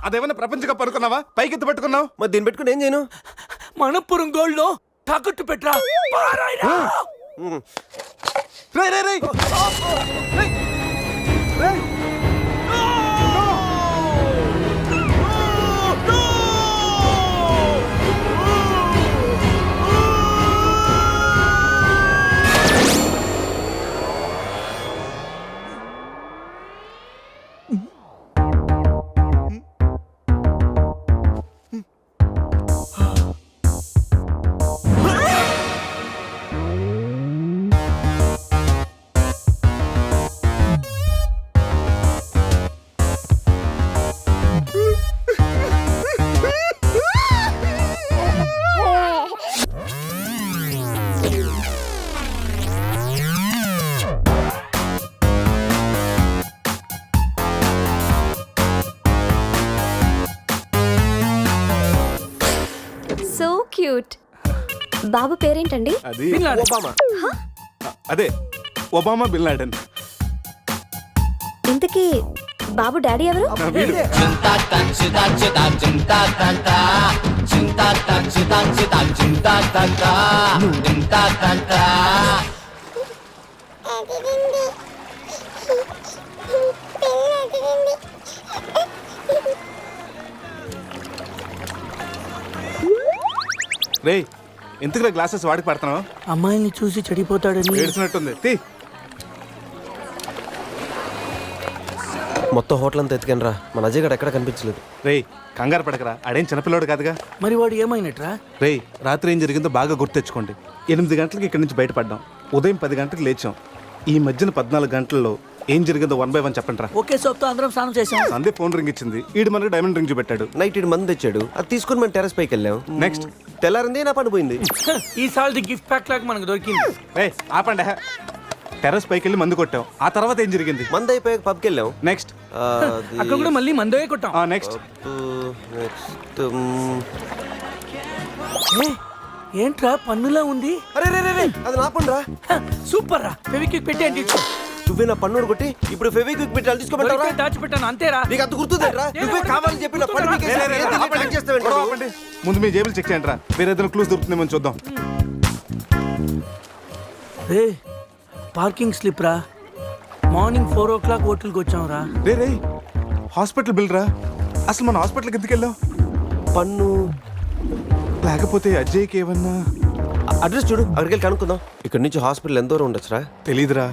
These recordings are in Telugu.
అదేమన్నా ప్రపంచ కప్ అనుకున్నావా? పైకి ఎత్తు పట్టుకున్నావు. మరి దీన్ని పెట్టుకుని ఏం చేయను? మనపురం గోల్డ్ లో తాకట్టు పెట్టరా. So cute. బాబు పేరేంటండి? అది ఒబామా. అదే ఒబామా బిన్ లాడెన్. ఇంతకీ బాబు డాడీ ఎవరు? రే ఎందుకు గ్లాసెస్ వాడికి పడుతున్నావు? అమ్మాయిని చూసి చెడిపోతాడని ఏడ్చినట్టుంది. తీ. మొత్తం హోటల్ అంతా ఎత్తుకాను రా, మన అజయ్ గడ ఎక్కడ కనిపించలేదు. రే కంగారు పడకరా, ఆడేం చిన్నపిల్లోడు కాదుగా. మరి వాడు ఏమైనట్రా? రే రాత్రి ఏం జరిగిందో బాగా గుర్తెచ్చుకోండి. 8 గంటలకి ఇక్కడి నుంచి బయటపడ్డాం. ఉదయం 10 గంటలకు లేచాం. ఈ మధ్యన 14 గంటల్లో ఏం జరిగిందో 1 by 1 చెప్పండి రా. ఒకే సోప్తో అందరం స్నానం చేసాం. సందే ఫోన్ రింగ్ ఇచ్చింది. ఈడు మనకి డైమండ్ రింగ్ చూపెట్టాడు. నైట్ ఇటు మంది తెచ్చాడు, అది తీసుకుని మనం టెర్రస్ పైకి వెళ్ళాం. నెక్స్ట్ తెల్లారింది నా పని పోయింది. ఈ సాల్ది గిఫ్ట్ ప్యాక్ లాగా మనకు దొరికింది. రే ఆపండి. టెర్రస్ పైకి వెళ్ళి మందు కొట్టాం. ఆ తర్వాత ఏం జరిగింది? మంది అయిపోయాక పబ్కి వెళ్ళాం. నెక్స్ట్ అక్కడ కూడా మళ్ళీ మందే కొట్టాం. నెక్స్ట్ ఏంట్రా పన్నులా ఉంది? అరే రే రే రే, అది నా పని రా. సూపర్ రా. ఫెవిక్విక్ పెట్టి అంటే నువ్వే నా పన్నుడు కొట్టి ఇప్పుడు ఫెవిక్విక్ పెట్టి తీసుకోమంటావా? దాచిపెట్టాను అంతేరా. నీకు అంత గుర్తుందేట్రా? నువ్వే కావాలని చెప్పి నా పన్ను పీకేసి ఏం తెలియదు ప్లాన్ చేస్తావేంట్రా? ఆపండి. ముందు మీ జేబులు చెక్ చేయండి రా. వేరే ఏదైనా క్లూస్ దొరుకుతుందేమో చూద్దాం. రే పార్కింగ్ స్లిప్ రా. మార్నింగ్ 4 o'clock హోటల్కి వచ్చాం రా. రే రే హాస్పిటల్ బిల్ రా. అసలు మన హాస్పిటల్కి ఎందుకు వెళ్ళాం? పన్ను లేకపోతే అజయ్కి ఏమన్నా అడ్రస్ చూడు, అక్కడికి వెళ్ళి కనుక్కుందాం. ఇక్కడ నుంచి హాస్పిటల్ ఎంత దూరం ఉండొచ్చురా? తెలీదురా.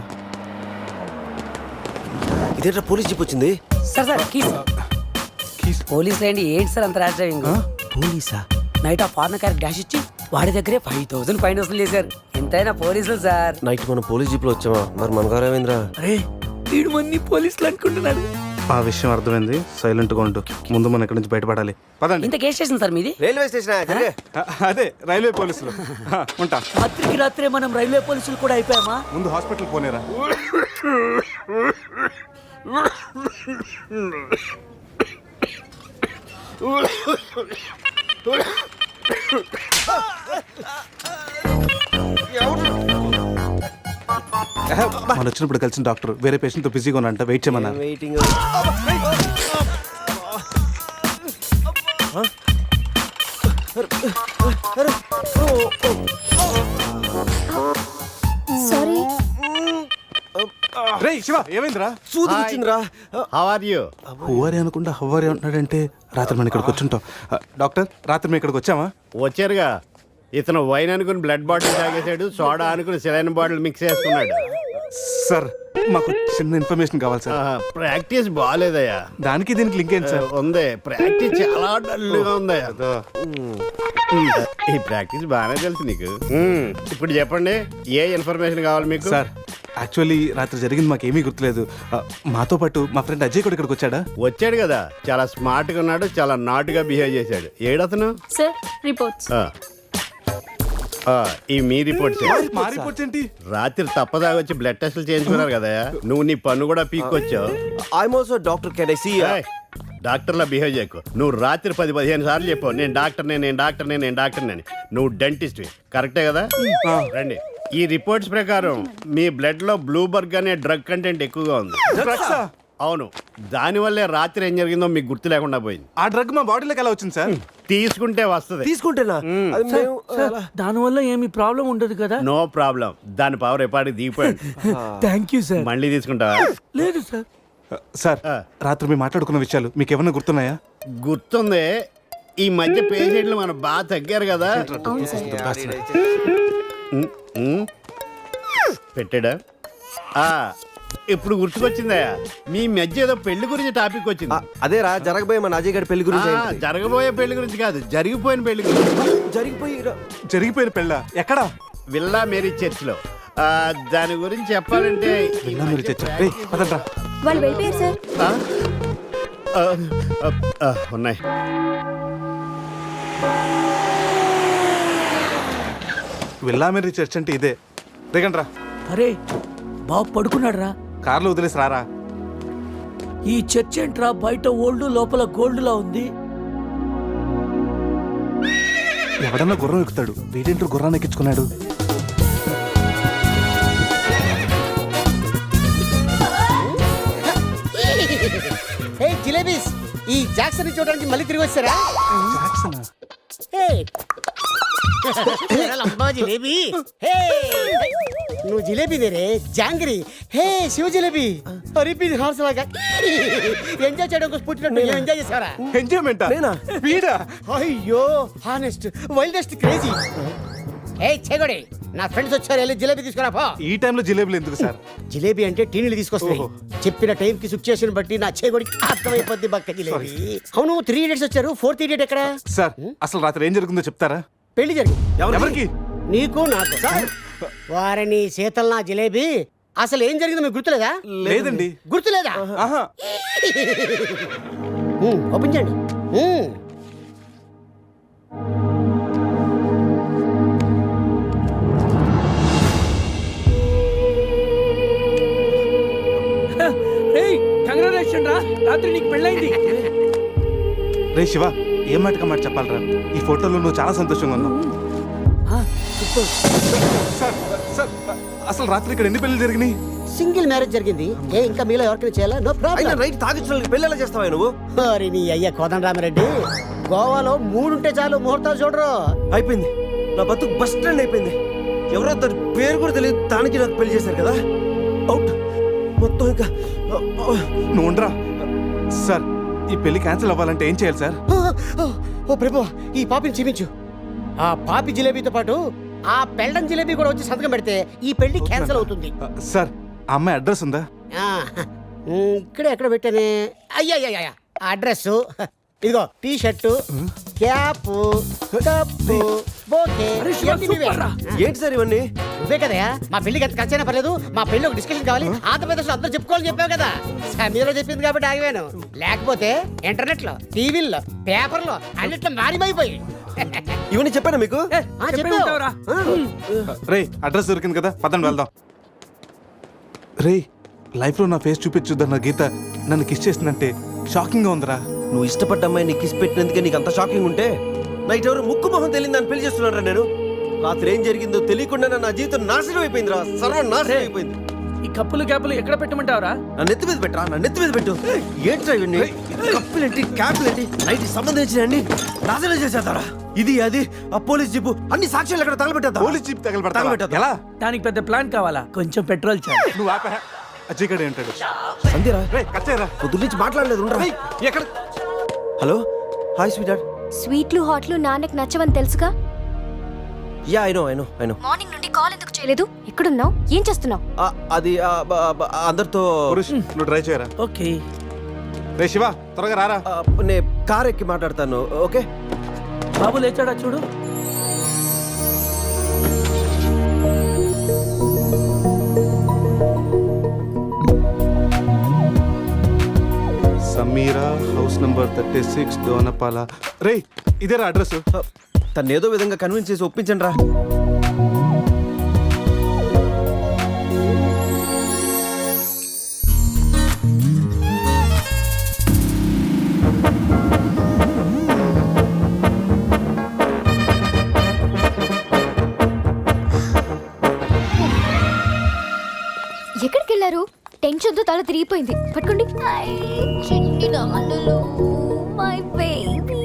ఇదేంట్రా పోలీస్ జీప్ వచ్చింది? Sir sir keys. పోలీసులు ఏంటి సార్ అంత ర్యాష్ డ్రైవింగ్? పోలీసా? నైట్ ఆ ఫారెన్ కార్ డాష్ ఇచ్చి వాడి దగ్గరే 5,000 ఫైన్ వసూలు చేశారు. ఎంతైనా పోలీసులు సార్. నైట్ మనం పోలీస్ జీప్ లో వచ్చామా? మరి మన గారు ఏమైందిరా? అరే వీడు మన్ని పోలీసులు అనుకుంటున్నాడు. ఆ విషయం అర్థమైంది. సైలెంట్ గా ఉంటూ ముందు మనం ఇక్కడి నుంచి బయటపడాలి. పదండి. ఇంత కేసు స్టేషన్ సార్ మీది? Railway station. అదే రైల్వే పోలీసులు. ఉంటా. రాత్రికి రాత్రే మనం రైల్వే పోలీసులు కూడా అయిపోయామా? ముందు హాస్పిటల్ పోనేరా. మనం వచ్చినప్పుడు కలిసిన డాక్టర్ వేరే పేషెంట్ తో బిజీగా ఉన్నంట. వెయిట్ చేయమన్నారు. వెయిటింగ్. సారీ. రే శివ ఏమైందిరా? సూది వచ్చిందిరా. How are you? హువారి అనుకుంటా హవ్వారి అంటున్నాడంటే రాత్రి మనం ఇక్కడికి వచ్చుంటాం. డాక్టర్ రాత్రి మేము ఇక్కడికి వచ్చామా? వచ్చారుగా. ఇతను వైన్ అనుకుని బ్లడ్ బాటిల్ తాగేశాడు, సోడా అనుకుని సెలైన్ బాటిల్ మిక్స్ చేసుకున్నాడు. సార్ మాకు చిన్న ఇన్ఫర్మేషన్ కావాలి సార్. ప్రాక్టీస్ బాగాలేదయ్యా. దానికి దీనికి లింక్ ఏంటి సార్? ఉంది, ప్రాక్టీస్ చాలా డల్గా ఉందయ్యా. ఈ ప్రాక్టీస్ బాగానే తెలుసు నీకు. ఇప్పుడు చెప్పండి, ఏ ఇన్ఫర్మేషన్ కావాలి మీకు? సార్ యాక్చువల్లీ రాత్రి జరిగింది మాకేమీ గుర్తులేదు. మాతో పాటు మా ఫ్రెండ్ అజయ్ కూడా ఇక్కడికి వచ్చాడా? వచ్చాడు కదా, చాలా స్మార్ట్ గా ఉన్నాడు, చాలా నాటుగా బిహేవ్ చేశాడు. ఏడతను? Sir reports. ఈ మీ రిపోర్ట్స్. మా రిపోర్ట్స్ ఏంటి? రాత్రి తప్పదాగా వచ్చి బ్లడ్ టెస్టులు చేయించుకున్నారు కదా, నువ్వు నీ పన్ను కూడా పీక్కొచ్చావు. I'm also doctor. Can I see? డాక్టర్లా బిహేవ్ చేయకు. నువ్వు రాత్రి 10-15 సార్లు చెప్పావు నేను డాక్టర్ని అని. నువ్వు డెంటిస్ట్ కరెక్టే కదా? రండి. ఈ రిపోర్ట్స్ ప్రకారం మీ బ్లడ్ లో బ్లూబర్గ్ అనే డ్రగ్ కంటెంట్ ఎక్కువగా ఉంది. అవును, దానివల్లే రాత్రి ఏం జరిగిందో మీకు గుర్తు లేకుండా పోయింది. ఆ డ్రగ్ మా బాడీలోకి ఎలా వచ్చింది సార్? తీసుకుంటే వస్తుంది. తీసుకుంటేనా? అది మేము సార్ దానివల్ల ఏమి ప్రాబ్లం ఉండదు కదా? No problem. దాని పవర్ ఎప్పటికి దిగిపోయింది. Thank you sir. మళ్ళీ తీసుకుంటావా? లేదు సార్. సార్ రాత్రి మేము మాట్లాడుకున్న విషయాలు మీకు ఏమన్నా గుర్తున్నాయా? గుర్తుంది. ఈ మధ్య పేషెంట్లు మనం బాగా తగ్గారు కదా. అవును సార్. పెట్టాడా? ఇప్పుడు గుర్తుకొచ్చిందా? మీ మధ్య ఏదో పెళ్లి గురించి టాపిక్ వచ్చింది. అదేరా జరగబోయే మన అజయ్ గారి పెళ్లి గురించి ఏంటి? జరగబోయే పెళ్లి గురించి కాదు, జరిగిపోయిన పెళ్లి గురించి. జరిగిపోయిన పెళ్ళ ఎక్కడ? విల్లా మేరీ చర్చ్ లో. దాని గురించి చెప్పాలంటే విన్నా మీరు చచ్చా. రేయ్, పదండ్రా. వాళ్ళు వెళ్ళిపోయారు సార్. ఉన్నాయి. విల్లా మీరు చర్చ్ అంటే ఇదే. దిగండ్రా. అరే బాబు పడుకున్నాడు రా. కార్లో వదిలేసి రారా. ఈ చర్చ్ ఏంట్రా బయట ఓల్డ్ లోపల గోల్డ్ లా ఉంది. ఎవడన్నా గుర్రం ఎక్కుతాడు, వీడేంటో గుర్రాన్ని ఎక్కించుకున్నాడు. హే జిలేబీస్, ఈ జాక్సన్ చూడడానికి మళ్ళీ తిరిగి వచ్చారా? జాక్సనా? హే లంబా జిలేబీ. హే నువ్వు జిలేబీ రే జాంగిరి. హే శివ జిలేబీ. రిపీట్ హార్స్ లాగా ఎంజాయ్ చేయడం కోసం పుట్టినట్టు ఎంజాయ్ చేసావరా? ఎంజాయ్మెంటా? నేనా? వీడా? అయ్యో హానెస్ట్ వైల్డెస్ట్ క్రేజీ. ఏ చెగొడి, నా ఫ్రెండ్స్ వచ్చారు, వెళ్ళి జిలేబీ తీసుకురా పో. ఈ టైంలో జిలేబులు ఎందుకు సార్? జిలేబీ అంటే టీనీలు తీసుకొస్తాయి. ఓహో. చెప్పిన టైం కి సిచ్యుయేషన్ బట్టి నా చేగొడికి అర్థమైపోద్ది బక్క జిలేబీ. అవును 3 idiots వచ్చారు, 4th idiot ఎక్కడ? సార్ అసలు రాత్రి ఏం జరుగుతుందో చెప్తారా? పెళ్లి జరిగింది. ఎవరికి? నీకు నాకు. వారిని శీతల్ నా జిలేబీ. అసలు ఏం జరిగిందో మీకు గుర్తులేదా? లేదండి. గుర్తులేదా? ఆహా. ఓపెన్ చేయండి. రేయ్ కంగ్రాచులేషన్ రా, రాత్రి నీకు పెళ్ళైంది. రే శివ, ఏం మాటగా మాట చెప్పాలరా? ఈ ఫోటోలో నువ్వు చాలా సంతోషంగా ఉన్నావు. సార్ సార్ అసలు రాత్రి ఇక్కడ ఎన్ని పెళ్లి జరిగినాయి? సింగిల్ మ్యారేజ్ జరిగింది. ఏ ఇంకా మీలో ఎవరికైనా చేయాలా? నో అయినా ప్రాబ్లం. రైట్ తాగించిన పెళ్లి ఎలా చేస్తావా నువ్వు? అరే నీ అయ్యా కోదండరామిరెడ్డి, గోవాలో 3 ఉంటే చాలు ముహూర్తాలు చూడరు. అయిపోయింది, నా బతుకు బస్ స్టాండ్ అయిపోయింది. ఎవరో తన పేరు కూడా తెలియదు, దానికి నాకు పెళ్లి చేశారు కదా. అవుట్ మొత్తం ఇంకా. నువ్వు ఉండరా. సార్ ఈ పెళ్లి క్యాన్సిల్ అవ్వాలంటే ఏం చేయాలి సార్? ఓ ప్రభు, ఈ పాపిని క్షమించు. ఆ పాపి జిలేబీతో పాటు ఆ పెళ్ళం జిలేబీ కూడా వచ్చి సంతకం పెడితే ఈ పెళ్లి క్యాన్సిల్ అవుతుంది. సార్ ఆ అమ్మాయి అడ్రస్ ఉందా? ఆ, ఇక్కడే ఎక్కడ పెట్టానే? అయ్యా అడ్రస్ ఇదిగో. T shirt, cap, cup, bouquet. అరే శివ, ఇవన్నీ నువ్వే. సూపర్ రా. ఏంటి సార్ ఇవన్నీ? నువ్వే కదయా మా పెళ్లికి ఎంత ఖర్చైనా పర్లేదు, మా పెళ్లి ఒక డిస్కషన్ కావాలి, ఆంధ్రప్రదేశ్ అందరూ చెప్పుకోవాలని చెప్పావు కదా. సమీరో చెప్పింది కాబట్టి ఆగిపోయాను. లేకపోతే ఇంటర్నెట్ లో, టీవీల్లో, పేపర్లో అన్నిట్లో మారిపోయి. ఇవన్నీ చెప్పానా మీకు? చెప్పే ఉంటావురా. రే అడ్రస్ దొరికింది కదా, పదండి వెళ్దాం. రే లైఫ్లో నా ఫేస్ చూపించుద్దన్న గీత నన్ను కిస్ చేసిందంటే షాకింగ్గా ఉందిరా. నువ్వు ఇష్టపడ్డ అమ్మాయి నీకు కిస్ పెట్టినందుకే నీకు అంత షాకింగ్ ఉంటే, నైట్ ఎవరు ముక్కు మొహం తెలియదు అని పెళ్లి చేస్తున్నారా నేను? రాత్రి ఏం జరిగిందో తెలియకుండా నా జీవితం నాశనం అయిపోయిందిరా, సర్వనాశనం అయిపోయింది. ఈ కప్పులు క్యాపులు ఎక్కడ పెట్టమంటావురా? నా నెత్తి మీద పెట్టరా, నా నెత్తి మీద పెట్టు. ఏంట్రా ఇవన్నీ? కప్పులేంటి, క్యాపులేంటి, నైట్ సంబంధించిన నాశనం చేసేద్దారా? ఇది అది ఆ పోలీస్ జీపు అన్ని సాక్ష్యాలు ఎక్కడ తగలబెట్టేద్దా? Police jeep తగలబెడతా తగలబెట్టేద్దా? ఎలా? దానికి పెద్ద ప్లాన్ కావాలా? కొంచెం పెట్రోల్ చాలు. నువ్వు ఆపా. అజయ్ గడే ఉంటాడు. అంతేరా? రే కచ్చేరా. పొద్దు నుంచి మాట్లాడలేదు, ఉండరా. ఎక్కడ? Hello, hi sweet heart. స్వీట్లు హాట్లు నాన్నకి నచ్చవని తెలుసుగా. Yeah I know. మార్నింగ్ నుండి కాల్ ఎందుకు చేయలేదు? ఎక్కడున్నావు? ఏం చేస్తున్నావు? అది అందరితో పురుష్ నువ్వు ట్రై చేయరా. ఓకే. రే శివ త్వరగా రారా. నే కార్ ఎక్కి మాట్లాడతాను. ఓకే బాబు లేచాడా చూడు. Sameera house number 36 Dona Paula. రే ఇదేరా అడ్రస్. తను ఏదో విధంగా కన్విన్స్ చేసి ఒప్పించండి రా. టెన్షన్ తో తల తిరిగిపోయింది. పట్టుకోండి. ఐ, చిన్ని నాన్నలు, మై బేబీ.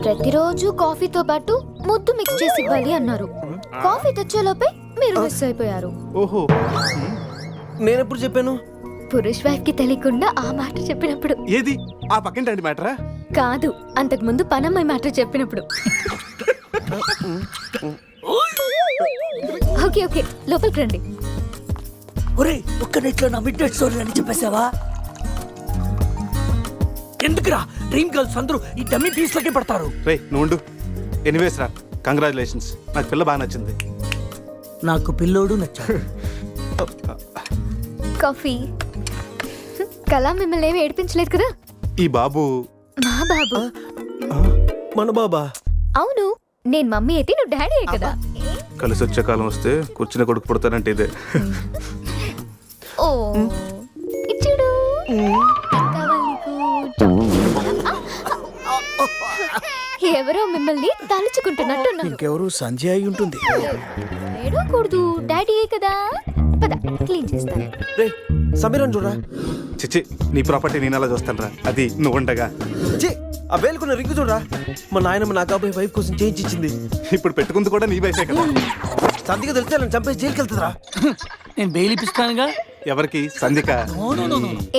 ప్రతిరోజు కాఫీతో పాటు ముద్దు మిక్స్ చేసి ఇవ్వాలి అన్నారు. కాఫీ తెచ్చేలోపే మీరు మిస్ అయిపోయారు. ఓహో, నేను ఎప్పుడు చెప్పాను? పురుష్ వైఫ్ కి తెలియకుండా ఆ మాట చెప్పినప్పుడు. ఏది ఆ పక్కింటి మ్యాటరా? కాదు, అంతకు ముందు పనమ్మాయి మాట చెప్పినప్పుడు. ఓకే ఓకే, లోపలికి రండి. ఒరే ఒక్క నెట్లో నా మిడ్ నైట్ స్టోరీ అని చెప్పేసావా? ఎందుకురా డ్రీమ్ గర్ల్స్ అందరూ ఈ డమ్మీ పీస్లకే పడతారు? రే నువ్వు ఎనీవేస్ రా, కంగ్రాచులేషన్స్. నాకు పిల్ల బాగా నచ్చింది. నాకు పిల్లోడు నచ్చాడు. కాఫీ. కళా మిమ్మల్ని ఏమి ఏడిపించలేదు కదా? ఈ బాబు మా బాబు. మన బాబా? అవును, నేను మమ్మీ అయితే నువ్వు డాడీ అయ్యే కదా. కలిసి వచ్చే కాలం వస్తే కూర్చుని కొడుకు పుడతానంటే ఇదే. ఓ ఇచ్చుడు. కావాలి నీకు. ఎవరో మిమ్మల్ని తలుచుకుంటున్నట్టున్నారు. ఇంకెవరు సంజయ్ అయి ఉంటుంది. ఏడవకూడదు, డాడీయే కదా. పద క్లీన్ చేస్తాను. రే సమీరన్ చూడరా. చిచ్చి, నీ ప్రాపర్టీ నేను అలా చూస్తాను రా, అది నువ్వు ఉండగా. ఛీ, ఆ వేలుకున్న రింగు చూడరా. మా నాయనమ్మ నా కాబోయే వైఫ్ కోసం చేయించి ఇచ్చింది. ఇప్పుడు పెట్టుకుంది కూడా నీ వయసే కదా. సంధిగా తెలిస్తే నన్ను చంపేసి జైలుకి వెళ్తుందిరా. నేను బెయిల్ ఇప్పిస్తానుగా. ఎవరికి? సంధిక?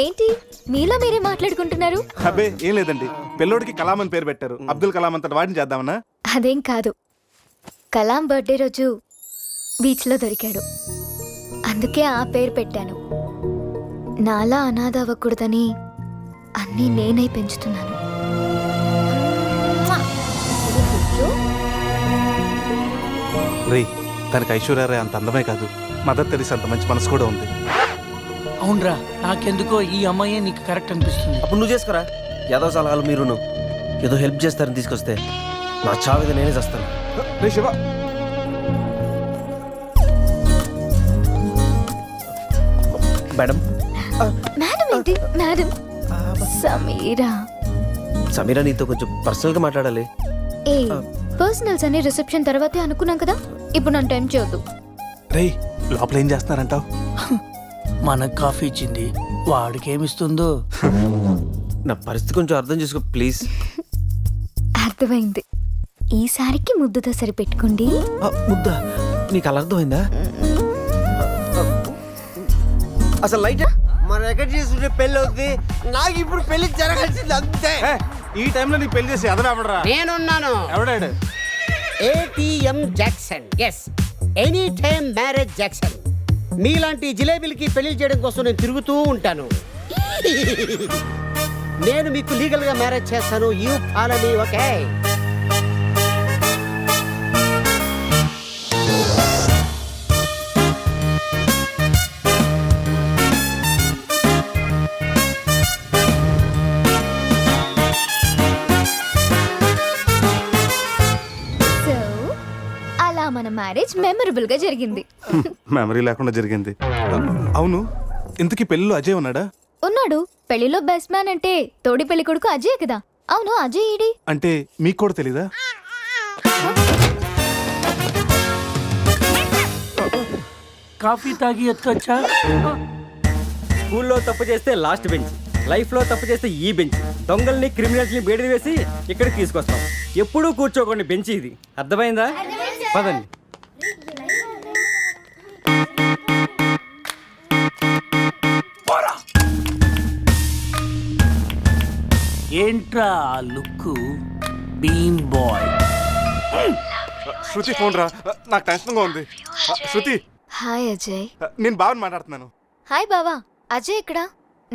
ఏంటి మీలో మీరే మాట్లాడుకుంటున్నారు? అబ్బే ఏం లేదండి, పిల్లోడికి కలాం అని పేరు పెట్టారు. అబ్దుల్ కలాం అంతటి వాడిని చేద్దామన్నా. అదేం కాదు, కలాం బర్త్డే రోజు బీచ్ లో దొరికాడు, అందుకే ఆ పేరు పెట్టాను. నాలా అనాథ అవ్వకూడదని అన్నీ నేనే పెంచుతున్నాను. రే, తనకి ఐశ్వర్య అంత అందమే కాదు, మదర్ తెరీసా అంత మంచి మనసు కూడా ఉంది. అవునరా, నాకెందుకో ఈ అమ్మాయే నీకు కరెక్ట్ అనిపిస్తుంది. అప్పుడు నువ్వు చేసుకోరా. ఏదో సలహాలు మీరును ఏదో హెల్ప్ చేస్తారని తీసుకొస్తే నా చావేదో నేనే చేస్తాను. రే శివ, మేడం. మేడం ఏంటి మేడం? సమీరా. సమీరా నీతో కొంచెం పర్సనల్ గా మాట్లాడాలి. ఏ పర్సనల్స్ అనే రిసెప్షన్ తర్వాతే అనుకున్నాం కదా, ఇప్పుడు నన్ను టైం చేయొద్దు. రే లోపల ఏం చేస్తున్నారంటావు? మనకు కాఫీ ఇచ్చింది, వాడికి ఏమిస్తుందో. నా పరిస్థితి కొంచెం అర్థం చేసుకో ప్లీజ్. అర్థమైంది, ఈసారికి ముద్దుతో సరిపెట్టుకోండి. ముద్దా? నీకు అలా అర్థమైందా? అసలు లైట్ మన ఎక్కడ చేసుకుంటే పెళ్ళి అవుతుంది. నాకు ఇప్పుడు పెళ్లి జరగాల్సింది అంతే. ఈ టైంలో నీకు పెళ్లి చేసి ఎదరావడరా? నేనున్నాను. ఎవడాడు? ATM Jackson. Yes, any time marriage Jackson. మీలాంటి జిలేబీలకి పెళ్లి చేయడం కోసం నేను తిరుగుతూ ఉంటాను. నేను మీకు లీగల్ గా మ్యారేజ్ చేస్తాను. You follow me, okay? So అలా మన మ్యారేజ్ మెమరబుల్ గా జరిగింది. మెమరీ లేకుండా జరిగింది. అవును, ఇంతకీ పెళ్ళిలో అజయ్ ఉన్నాడా? ఉన్నాడు. పెళ్లిలో బెస్ట్ మ్యాన్ అంటే తోడి పెళ్లి కొడుకు అజయ్ కదా. అవును, అజయ్ ఈడి. అంటే మీకు కూడా తెలీదా? కాఫీ తాగి ఎత్తొచ్చా? స్కూల్లో తప్పు చేస్తే లాస్ట్ బెంచ్, లైఫ్లో తప్పు చేస్తే ఈ బెంచ్. దొంగల్ని క్రిమినల్స్ని బేడి వేసి ఇక్కడికి తీసుకొస్తాం. ఎప్పుడూ కూర్చోకండి బెంచ్ ఇది. అర్థమైందా? పదండి. ఏంట్రా ఆ లుక్? బీన్ బాయ్. శృతి ఫోన్ రా, నాకు టెన్షన్గా ఉంది. శృతి, హాయ్ అజయ్. నేను బావని మాట్లాడుతున్నాను. హాయ్ బావా. అజయ్ ఇక్కడ?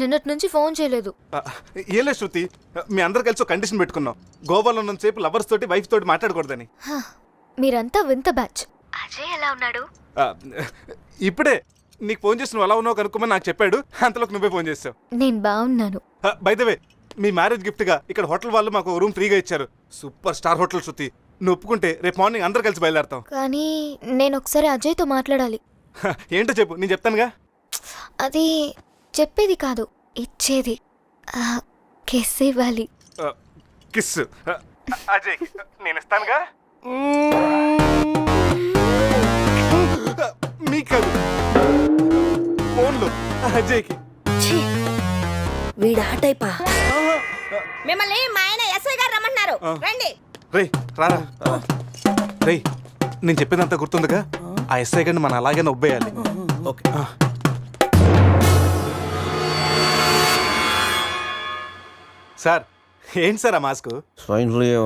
నిన్నటి నుంచి ఫోన్ చేయలేదు. ఏం లేదు శృతి, మీ అందరు కలిసి ఒక కండిషన్ పెట్టుకున్నాం. గోవాలో ఉన్నంతసేపు లవర్స్ తోటి వైఫ్ తోటి మాట్లాడకూడదని. హ, మీరంతా వింత బ్యాచ్. అజయ్ ఎలా ఉన్నాడు? ఇప్పుడే నీకు ఫోన్ చేసి నువ్వు ఎలా ఉన్నావు కనుక్కోమని నాకు చెప్పాడు. అంతలోకి నువ్వే ఫోన్ చేసావు. నేను బాగున్నాను. By the way, me marriage gift గా ఇక్కడ హోటల్ వాళ్ళు మాకు రూమ్ ఫ్రీగా ఇచ్చారు. సూపర్ స్టార్ హోటల్ శృతి. నువ్వు ఒప్పుకుంటే రేపు మార్నింగ్ అందరు కలిసి బయలుదేరతాం. కానీ నేను ఒకసారి అజయ్తో మాట్లాడాలి. ఏంటో చెప్పు, నేను చెప్తానుగా. అది చెప్పేది కాదు, ఇచ్చేది. కిస్ ఇవ్వాలి. కిస్? అజయ్ నేను ఇస్తానుగా. మీకు కాదు, మీసాలు అజయ్కి. వీడా టైపా? మిమ్మల్ని మా ఆయన ఎస్ఐ గారు రమ్మంటున్నారు రండి. రేయ్ రారా. రేయ్ నేను చెప్పేదంతా గుర్తుందిగా? ఆ ఎస్ఐ గారిని మనం అలాగే నొబ్బేయాలి. ఓకే. సార్ ఏంటి సార్ ఆ మాస్క్? Swine flu.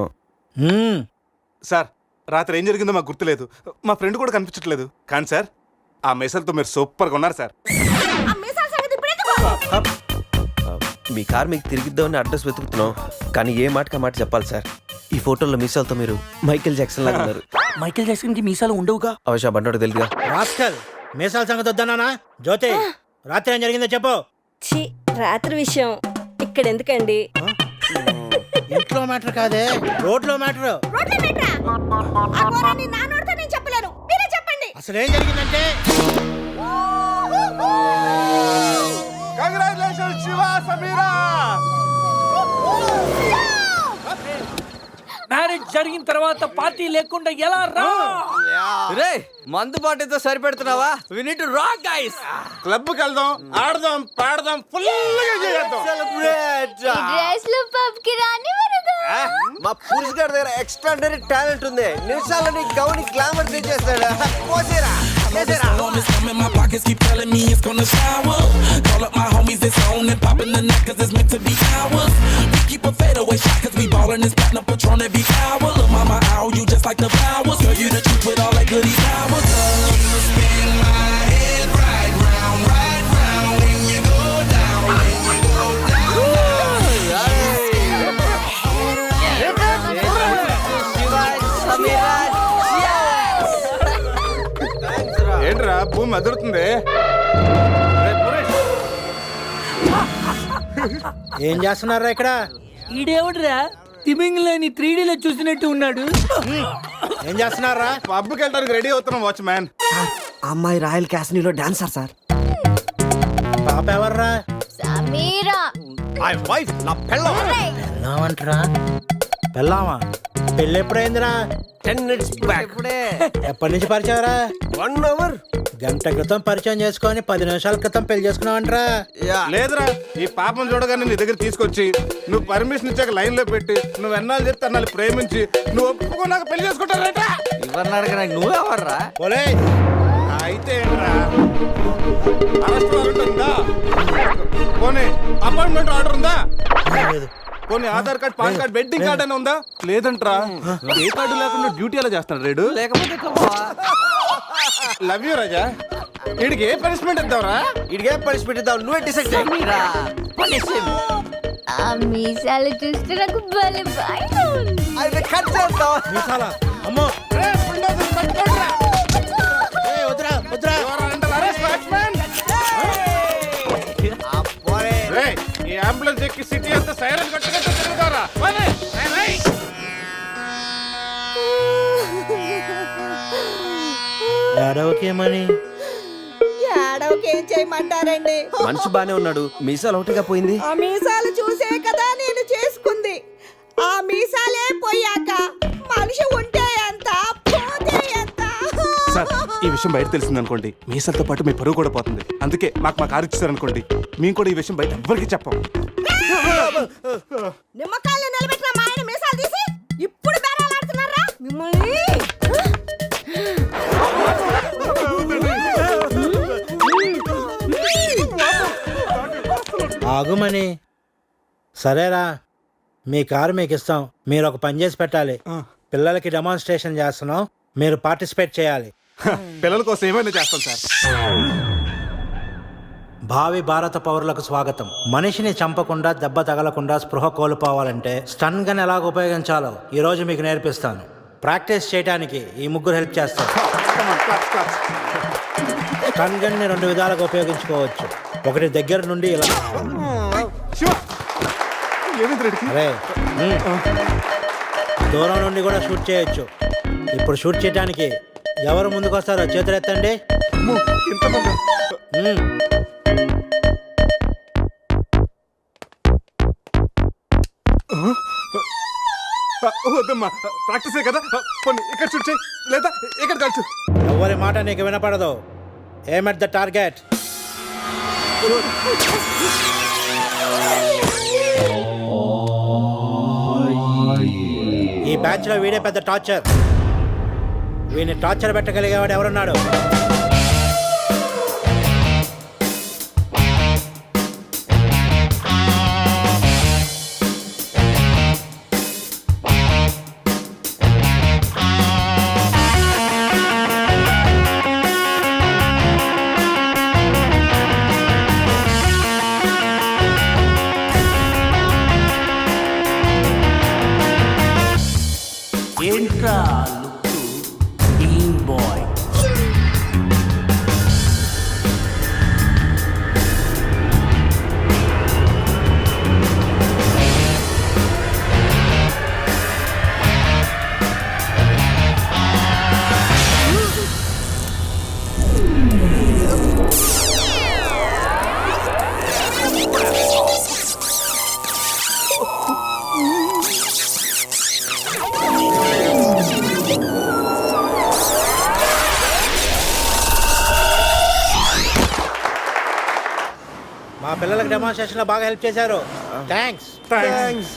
సార్ రాత్రి ఏం జరిగిందో మాకు గుర్తులేదు, మా ఫ్రెండ్ కూడా కనిపించట్లేదు. కానీ సార్ ఆ మెసల్తో మీరు సూపర్గా ఉన్నారు సార్. ఆ మీసాల సంగతి ఇప్పుడు ఎందుకు? మీ కార్ మీకు తిరిగిద్దామని అడ్రస్ వెతుకుతున్నాం, కానీ ఏ మాటకి మాట చెప్పాలి సార్. ఈ ఫోటోలో మీసాలతో మీరు మైకేల్ జాక్సన్ లాగా ఉన్నారు. మైకేల్ జాక్సన్ కి మీసాలు ఉండవుగా. అవశ్య బండోడు తెలుగుగా. రాస్కల్ మీసాల సంగతి వద్దన్నానా? జ్యోతి రాత్రి ఏం జరిగిందో చెప్పు. ఛీ, రాత్రి విషయం ఇక్కడ ఎందుకండి? ఇంట్లో మ్యాటర్ కాదే, రోడ్లో మ్యాటర్. రోడ్ల మీటరా? ఆ ఘోరాన్ని నా నోటితో నేను చెప్పలేను, మీరే చెప్పండి. అసలు ఏం జరిగిందంటే కంగ్రాచులేషన్స్ శివ, సమీరా. మ్యారేజ్ జరిగిన తర్వాత పార్టీ లేకుండా ఎలా రా? రే మందు పాటితో సరిపెడుతున్నావా? We need to rock guys. క్లబ్కి వెళ్దాం, ఆడదాం, పాడదాం, ఫుల్గా చేద్దాం. డ్రెస్ లో పబ్ కి రాని వరదు. మా పురుష్ గారి దగ్గర ఎక్స్ట్రాడనరీ టాలెంట్ ఉంది. నిమిషాలని Gouni glamour తెచ్చేస్తాడు. పోసేరా చేసేరా. My pockets keep telling me it's gonna shower. Call up my homies, it's on and popping the neck 'cause it's meant to be ours. We keep a fadeaway shot 'cause we ballin' this platinum Patron every hour. Look, mama, ow, you just like the flowers. Girl, you the truth with all that goody powers. You spin my head right round when you go down, when you go down. ఏంట్రా భూమి అదురుతుంది? ఏం చేస్తున్నారా ఇక్కడ? ఈడేవుడ్రా తిమింగ్లని 3D లో చూసినట్టు ఉన్నాడు. ఏం చేస్తున్నారా? పబ్కి వెళ్ళడానికి రెడీ అవుతున్నాం వాచ్మ్యాన్. అమ్మాయి రాయల్ క్యాసినీలో డాన్సర్ సార్. పాప ఎవర్రా? సమీరా. మై వైఫ్, నా పెళ్ళం. పెళ్ళామంటరా? పెళ్ళామా? పెళ్ళి ఎప్పుడైందిరా? 10 minutes back. ఎప్పటి నుంచి పరిచయరా? 1 hour. గంట క్రితం పరిచయం చేసుకొని 10 నిమిషాల క్రితం పెళ్లి చేసుకున్నావంటరా? లేదురా, ఈ పాపం చూడగానే నీ దగ్గర తీసుకొచ్చి నువ్వు పర్మిషన్ ఇచ్చాక లైన్ లో పెట్టి నువ్వు ఎన్నాళ్ళు చెప్తే అన్నాళ్ళు ప్రేమించి నువ్వు ఒప్పుకున్నాక పెళ్లి చేసుకుంటారట. ఎవరిని అడగ నువ్వు ఎవర్రా? ఓలే అయితే ఏంట్రా, అరెస్ట్ వారెంట్ ఉందా? పోనీ అపాయింట్మెంట్ ఆర్డర్ ఉందా? పోనీ Aadhaar card, pan card, wedding card అని ఉందా? లేదంట్రా. ఏ కార్డు లేకుండా డ్యూటీ ఎలా చేస్తాడు రేడు? లేకపోతే లవ్ యూ రాజా. వీడికి ఏ పనిష్మెంట్ ఇద్దాంరా? ఇడిగే పనిష్మెంట్ ఇద్దాం, నువ్వే డిసైడ్ చేయరా. ఆ మీసాలు చూస్తే నాకు భలే భయం ఉంది. అయితే కట్ చేద్దాం. మీసాలా? అమ్మో ఏయ్, వద్దురా వద్దురా. రేయ్, ఈ అంబులెన్స్ ఎక్కి సిటీ అంతా సైరన్ కట్టుకుంటూ తిరుగుతారా? ఏడవకేమని? ఏడవకేం చేయమంటారండి? మనిషి బానే ఉన్నాడు, మీసాలు ఒకటిగా పోయింది. ఆ మీసాలు చూసే కదా నేను చేసుకుంది. ఆ మీసాలే పోయాక మనిషి ఉంటే ఎంత, పోతే ఎంత? సార్ ఈ విషయం బయట తెలిసింది అనుకోండి, మీసాలతో పాటు మీ పరువు కూడా పోతుంది. అందుకే మాకు మా కారు ఇచ్చారు అనుకోండి, మేము కూడా ఈ విషయం బయట ఎవ్వరికి చెప్పం. నిమ్మకాయలు నిలబెట్టిన మా ఆయన మీసాలు తీసి ఇప్పుడు బేరాలాడుతున్నారా మిమ్మల్ని? ఆగుమని. సరేరా, మీ కారు మీకు ఇస్తాం. మీరు ఒక పని చేసి పెట్టాలి. పిల్లలకి డెమాన్స్ట్రేషన్ చేస్తున్నాం, మీరు పార్టిసిపేట్ చేయాలి. పిల్లల కోసం ఏమైనా చేస్తాం సార్. భావి భారత పౌరులకు స్వాగతం. మనిషిని చంపకుండా, దెబ్బ తగలకుండా స్పృహ కోల్పోవాలంటే స్టన్ గన్ ఎలాగ ఉపయోగించాలో ఈ రోజు మీకు నేర్పిస్తాను. ప్రాక్టీస్ చేయడానికి ఈ ముగ్గురు హెల్ప్ చేస్తారు. స్టన్ గన్ ని 2 విధాలుగా ఉపయోగించుకోవచ్చు. ఒకటి దగ్గర నుండి ఇలా, శివ, ఏమైంది రెడ్డికి? అరే దూరం నుండి కూడా షూట్ చేయొచ్చు. ఇప్పుడు షూట్ చేయడానికి ఎవరు ముందుకు వస్తారో చేతులు ఎత్తండి. అమ్మో, ఇంతమందా? వద్దమ్మా, ప్రాక్టీసే కదా. కొన్ని ఇక్కడ షూట్ చేయి, లేదా ఇక్కడ కాల్చు. ఎవరి మాట నీకు వినపడదు. ఏమ్ ఎట్ ద టార్గెట్. ఈ బ్యాచ్ లో వీడే పెద్ద టార్చర్. వీడిని టార్చర్ పెట్టగలిగేవాడు ఎవరున్నాడు? ఏంట్రా లుక్ టీమ్ బాయ్. మా పిల్లలకు డెమాన్స్ట్రేషన్ లో బాగా హెల్ప్ చేశారు. థ్యాంక్స్. థ్యాంక్స్.